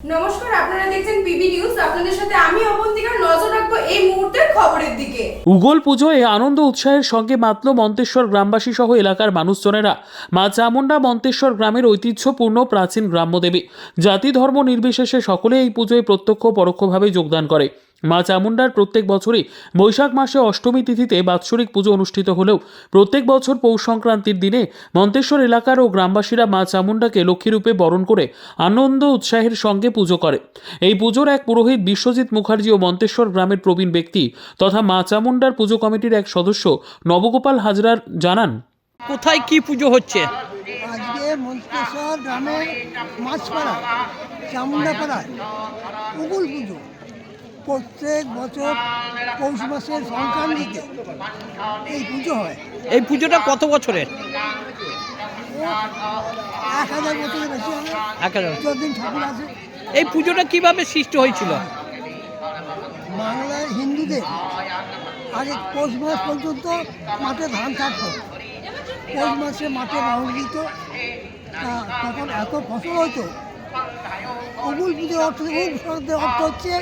নমস্কার, আপনারা দেখছেন পিবি নিউজ। আপনাদের সাথে আমি অবন্তিকা। নজর রাখবো এই মুহূর্তের খবরের দিকে। উগল পুজোয় আনন্দ উৎসাহের সঙ্গে মাতল মন্তেশ্বর গ্রামবাসী সহ এলাকার মানুষজনেরা। মা চামুন্ডা মন্তেশ্বর গ্রামের ঐতিহ্যপূর্ণ প্রাচীন গ্রাম্যদেবী। জাতি ধর্ম নির্বিশেষে সকলে এই পুজোয় প্রত্যক্ষ পরোক্ষভাবে যোগদান করে। মা চামুন্ডার প্রত্যেক বছরই বৈশাখ মাসে অষ্টমী তিথিতে বাৎসরিক পুজো অনুষ্ঠিত হলেও প্রত্যেক বছর পৌষ সংক্রান্তির দিনে মন্তেশ্বর এলাকার ও গ্রামবাসীরা মা চামুন্ডাকে লক্ষ্মীরূপে বরণ করে আনন্দ উৎসাহের সঙ্গে পুজো করে। এই পুজোর এক পুরোহিত বিশ্বজিৎ মুখার্জি ও মন্তেশ্বর গ্রামের প্রবীণ ব্যক্তি তথা মা চামুন্ডার পুজো কমিটির এক সদস্য নবগোপাল হাজরার জানান, কোথায় কি পুজো হচ্ছে? আজকে মন্তেশ্বর গ্রামের মাছপাড়া চামুন্ডাপাড়ায় উগুল পুজো প্রত্যেক বছর পৌষ মাসের সংক্রান্তিতে এই পুজো হয়। এই পুজোটা কত বছরের? 1000 বছরের বেশি হবে, 1000। যতদিন ঠাকুর আছে। এই পুজোটা কিভাবে সৃষ্টি হয়েছিল? বাংলায় হিন্দুদের আগে পৌষ মাস পর্যন্ত মাঠে ধান থাকতো, পৌষ মাসে মাঠে বাউল দিত, তখন এত ফসল হতো। উগুল পুজোর অর্থ অর্থ হচ্ছে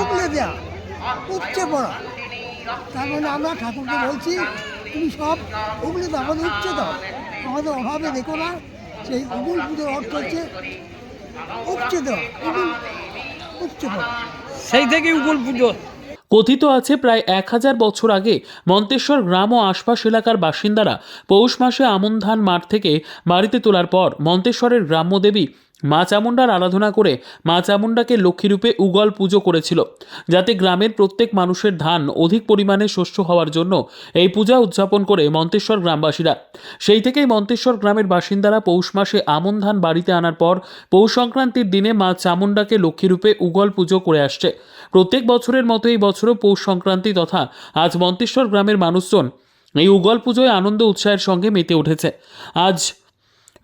উগলে দেওয়া, উপচে পড়া। তার মানে আমরা ঠাকুরকে বলছি, তুমি সব উগলে দাও, আমাদের উপচে দাও, আমাদের অভাবে দেখো না। সেই উগুল পুজোর অর্থ হচ্ছে উপচে দেওয়া, উগুল উপচে পড়া। সেই থেকেই উগুল পুজো। কথিত আছে প্রায় 1000 বছর আগে মন্তেশ্বর গ্রাম ও আশপাশ এলাকার বাসিন্দারা পৌষ মাসে আমন ধান মাঠ থেকে বাড়িতে তোলার পর মন্তেশ্বরের গ্রাম্যদেবী মা চামুন্ডার আরাধনা করে মা চামুন্ডাকে লক্ষ্মীরূপে উগল পুজো করেছিল, যাতে গ্রামের প্রত্যেক মানুষের ধান অধিক পরিমাণে শস্য হওয়ার জন্য এই পূজা উদযাপন করে মন্তেশ্বর গ্রামবাসীরা। সেই থেকেই মন্তেশ্বর গ্রামের বাসিন্দারা পৌষ মাসে আমন ধান বাড়িতে আনার পর পৌষ সংক্রান্তির দিনে মা চামুন্ডাকে লক্ষ্মীরূপে উগল পুজো করে আসছে। প্রত্যেক বছরের মতো এই বছরও পৌষ সংক্রান্তি তথা আজ মন্তেশ্বর গ্রামের মানুষজন এই উগল পুজোয় আনন্দ উৎসাহের সঙ্গে মেতে উঠেছে। আজ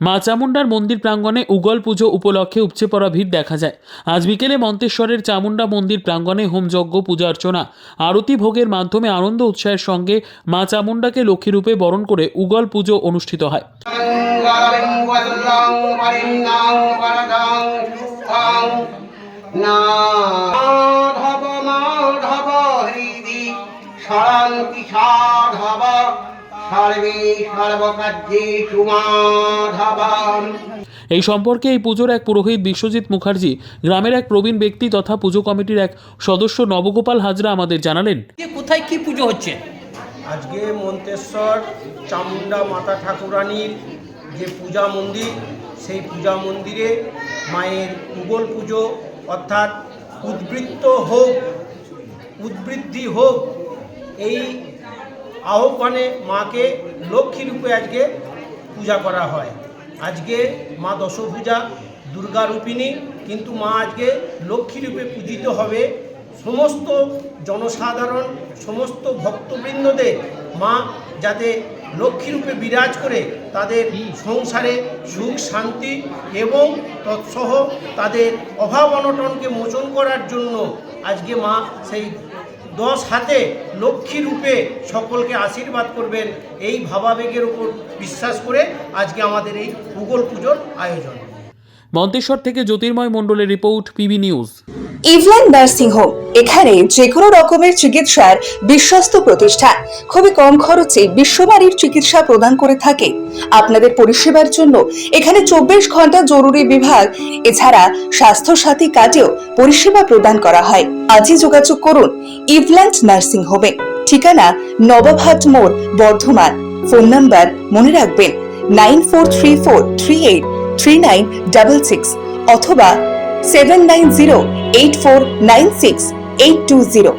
মা চামুন্ডার মন্দির প্রাঙ্গণে উগল পুজো উপলক্ষে উপচে পড়া ভিড় দেখা যায়। আজ বিকেলে মন্তেশ্বরের চামুন্ডা মন্দির প্রাঙ্গণে হোমযজ্ঞ, পূজা অর্চনা, আরতি ভোগের মাধ্যমে আনন্দ উৎসাহের সঙ্গে মা চামুন্ডাকে লক্ষ্মীরূপে বরণ করে উগল পুজো অনুষ্ঠিত হয়। এই সম্পর্কে এই পুজোর এক পুরোহিত বিশ্বজিৎ মুখার্জি, গ্রামের এক প্রবীণ ব্যক্তি তথা পুজো কমিটির এক সদস্য নবগোপাল হাজরা আমাদের জানালেন, কোথায় কি পুজো হচ্ছে? আজকে মন্তেশ্বর চামুন্ডা মাতা ঠাকুরানীর যে পূজা মন্দির, সেই পূজা মন্দিরে মায়ের উগল পুজো অর্থাৎ উদ্বৃদ্ধি হোক এই আহ্বানে মাকে লক্ষ্মীরূপে আজকে পূজা করা হয়। আজকে মা দশভূজা দুর্গা রূপিণী, কিন্তু মা আজকে লক্ষ্মীরূপে পূজিত হবে। সমস্ত জনসাধারণ, সমস্ত ভক্তবৃন্দদের মা যাতে লক্ষ্মীরূপে বিরাজ করে তাদের সংসারে সুখ শান্তি এবং তৎসহ তাদের অভাব অনটনকে মোচন করার জন্য আজকে মা সেই 10 হাতে লক্ষ্মীরূপে সকলকে আশীর্বাদ করবেন, এই ভাবাবেগের উপর বিশ্বাস করে আজকে আমাদের এই উগল পুজোর আয়োজন। মন্তেশ্বর থেকে জ্যোতির্ময় মণ্ডলের রিপোর্ট, পিবি নিউজ। ইভল্যান্ড নার্সিং হোম, এখানে যে কোনো রকমের চিকিৎসার বিশ্বস্ত প্রতিষ্ঠান, খুবই কম খরচে বিশ্বমানের চিকিৎসা প্রদান করে থাকে। আপনাদের পরিষেবার জন্য এখানে 24 ঘন্টা জরুরি বিভাগ এছাড়া স্বাস্থ্য সাথী কার্ডেও পরিষেবা প্রদান করা হয়। আজই যোগাযোগ করুন ইভল্যান্ড নার্সিং হোমে। ঠিকানা নবাবহাট মোড়, বর্ধমান। ফোন নাম্বার মনে রাখবেন 9434383966 অথবা 7908496820।